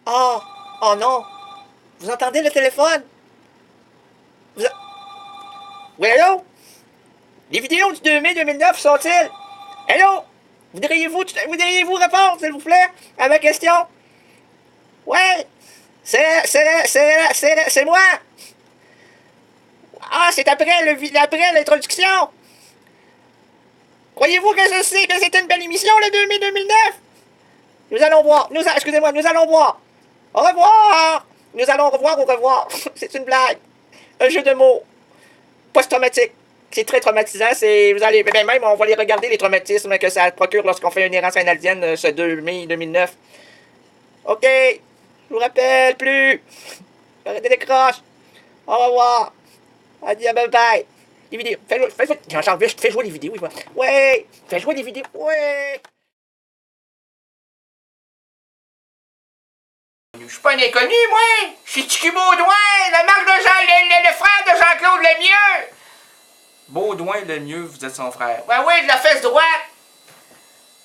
Oh, oh non. Vous entendez le téléphone? Vous... Oui, allô? Les vidéos du 2000-2009 sont-ils? Allô? Voudriez-vous répondre, s'il vous plaît, à ma question? Ouais, c'est moi. Ah, c'est après l'introduction. Croyez-vous que je sais que c'était une belle émission, le 2000-2009? Nous allons voir. Excusez-moi, nous allons voir. Au revoir. Nous allons revoir au revoir. C'est une blague. Un jeu de mots. Post-traumatique. C'est très traumatisant. Vous allez, ben même, on va les regarder, les traumatismes que ça procure lorsqu'on fait une errance canadienne ce 2 mai 2009. OK. Je vous rappelle plus. Arrêtez les croches. Au revoir. Adieu, bye bye. Les vidéos. Fais jouer les vidéos. Ouais. Fais jouer les vidéos. Ouais. Je suis pas un inconnu, moi! Je suis Tiki Baudouin, la marque de le frère de Jean-Claude Lemieux! Baudouin Lemieux, vous êtes son frère. Ouais, oui, de la fesse droite!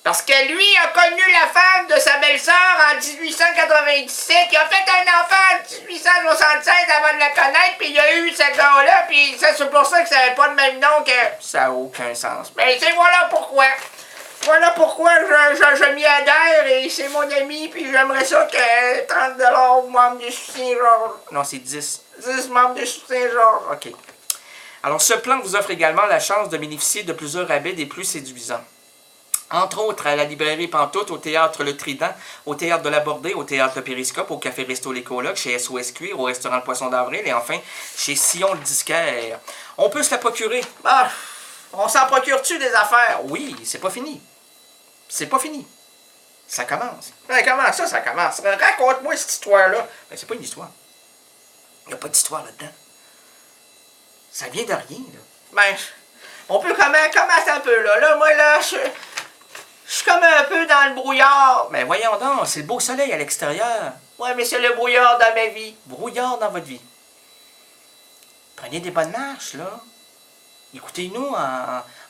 Parce que lui a connu la femme de sa belle-sœur en 1897, il a fait un enfant en 1876 avant de la connaître, puis il a eu ce gars-là, puis c'est pour ça que ça n'avait pas le même nom que... Ça n'a aucun sens. Mais c'est voilà pourquoi. Voilà pourquoi je m'y adhère et c'est mon ami, puis j'aimerais ça que 30$ aux membres du soutien-Georges. Non, c'est 10. 10 membres du soutien-Georges. OK. Alors, ce plan vous offre également la chance de bénéficier de plusieurs rabais des plus séduisants. Entre autres, à la librairie Pantoute, au théâtre Le Trident, au théâtre de la Bordée, au théâtre Le Périscope, au café Resto Les Colocs, chez SOS Cuir, au restaurant Le Poisson d'Avril et enfin chez Sillon le Disquaire. On peut se la procurer. Ah, on s'en procure-tu des affaires? Oui, c'est pas fini. C'est pas fini. Ça commence. Ben, comment ça, ça commence? Raconte-moi cette histoire-là. Ben, c'est pas une histoire. Il n'y a pas d'histoire là-dedans. Ça vient de rien, là. Ben, on peut commencer un peu, là. Là, moi, là, je suis comme un peu dans le brouillard. Ben, voyons donc, c'est le beau soleil à l'extérieur. Ouais, mais c'est le brouillard dans ma vie. Brouillard dans votre vie. Prenez des bonnes marches, là. Écoutez-nous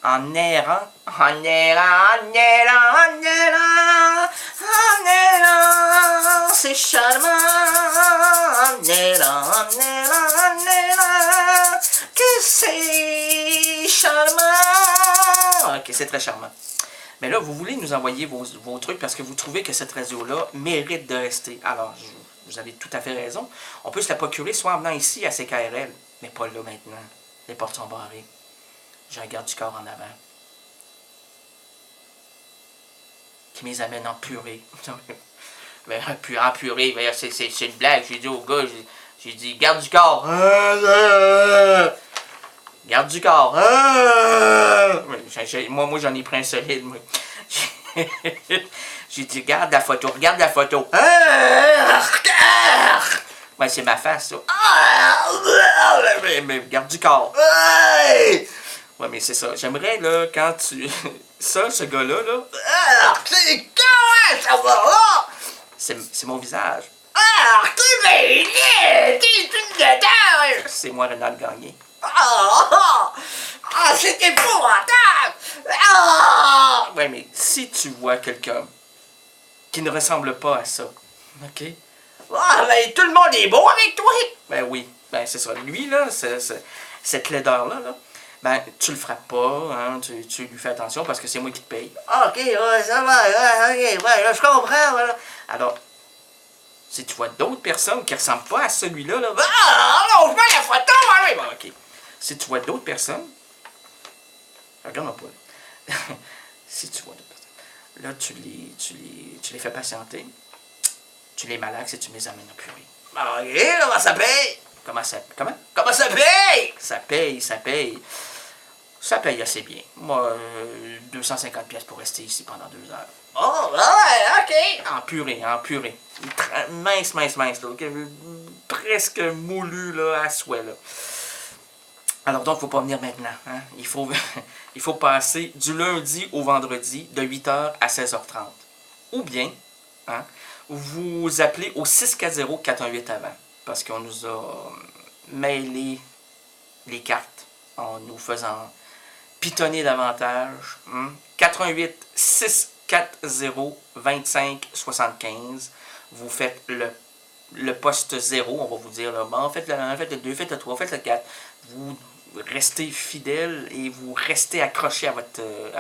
en errant. En errant, en errant, en errant, en errant, c'est charmant. En errant, en errant, en errant, que c'est charmant. Ok, c'est très charmant. Mais là, vous voulez nous envoyer vos trucs parce que vous trouvez que cette radio-là mérite de rester. Alors, vous avez tout à fait raison. On peut se la procurer soit en venant ici à CKRL, mais pas là maintenant. Les portes sont barrées. J'ai un garde du corps en avant. Qui me les amène en purée. Mais en purée, c'est une blague. J'ai dit au gars, j'ai dit, garde du corps. Garde du corps. Moi j'en ai pris un solide. Moi. J'ai dit, regarde la photo, regarde la photo. Ouais, c'est ma face, ça. Mais garde du corps. Ouais, mais c'est ça. J'aimerais, là, quand tu... Ça, ce gars-là, là... C'est comment ça va, là? C'est mon visage. T'es une gueule. C'est moi, Renald Gagné. C'est épouvantable. Ouais, mais si tu vois quelqu'un qui ne ressemble pas à ça, OK? Mais tout le monde est beau avec toi. Ben oui, ben c'est ça. Lui, là, cette laideur-là, là, ben, tu le frappes pas, hein, tu lui fais attention parce que c'est moi qui te paye. OK, ouais, ça va, ouais, OK, ouais, là, je comprends, voilà. Alors, si tu vois d'autres personnes qui ressemblent pas à celui-là, là, non, je vois la photo, oui. bon, OK. Si tu vois d'autres personnes, regarde-moi pas. Si tu vois d'autres personnes, là, tu les fais patienter, tu les malaxes et tu les amènes au purée. OK, comment ça paye? Comment ça paye? Ça paye. Ça paye assez bien. Moi, 250$ pour rester ici pendant 2 heures. Oh, ouais, OK. En purée. Mince, là. Presque moulu, là, à souhait, là. Alors donc, il ne faut pas venir maintenant. Hein? Il faut passer du lundi au vendredi, de 8h à 16h30. Ou bien, hein, vous appelez au 640-418 avant. Parce qu'on nous a mêlé les cartes en nous faisant pitonner davantage. 88 640 25 75. vous faites le poste 0, on va vous dire, là, bon, faites le 1, faites le 2, faites le 3, faites le 4. Vous restez fidèle et vous restez accroché à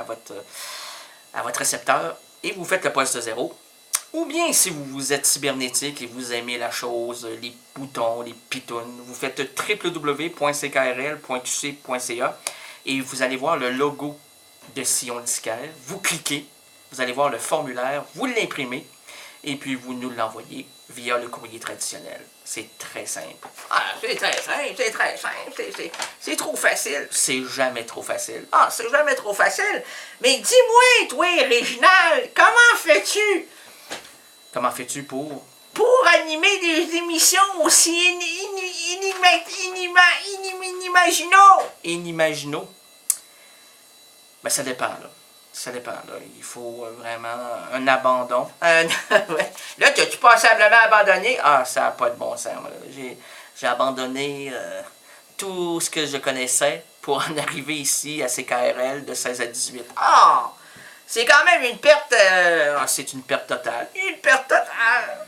votre récepteur et vous faites le poste 0. Ou bien, si vous êtes cybernétique et vous aimez la chose, les boutons, les pitounes, vous faites www.ckrl.qc.ca et vous allez voir le logo de Sillon Disquaire. Vous cliquez, vous allez voir le formulaire, vous l'imprimez et puis vous nous l'envoyez via le courrier traditionnel. C'est très simple. Ah, c'est très simple, c'est très simple, c'est trop facile. C'est jamais trop facile. Ah, c'est jamais trop facile. Mais dis-moi, toi, Réginald, comment fais-tu? Comment fais-tu pour animer des émissions aussi inimaginaux? Ben, ça dépend, là. Ça dépend, là. Il faut vraiment un abandon. Ouais. Là, t'as-tu passablement abandonné? Ah, ça n'a pas de bon sens. J'ai abandonné tout ce que je connaissais pour en arriver ici à CKRL de 16 à 18. Ah! C'est quand même une perte... c'est une perte totale. Une perte totale!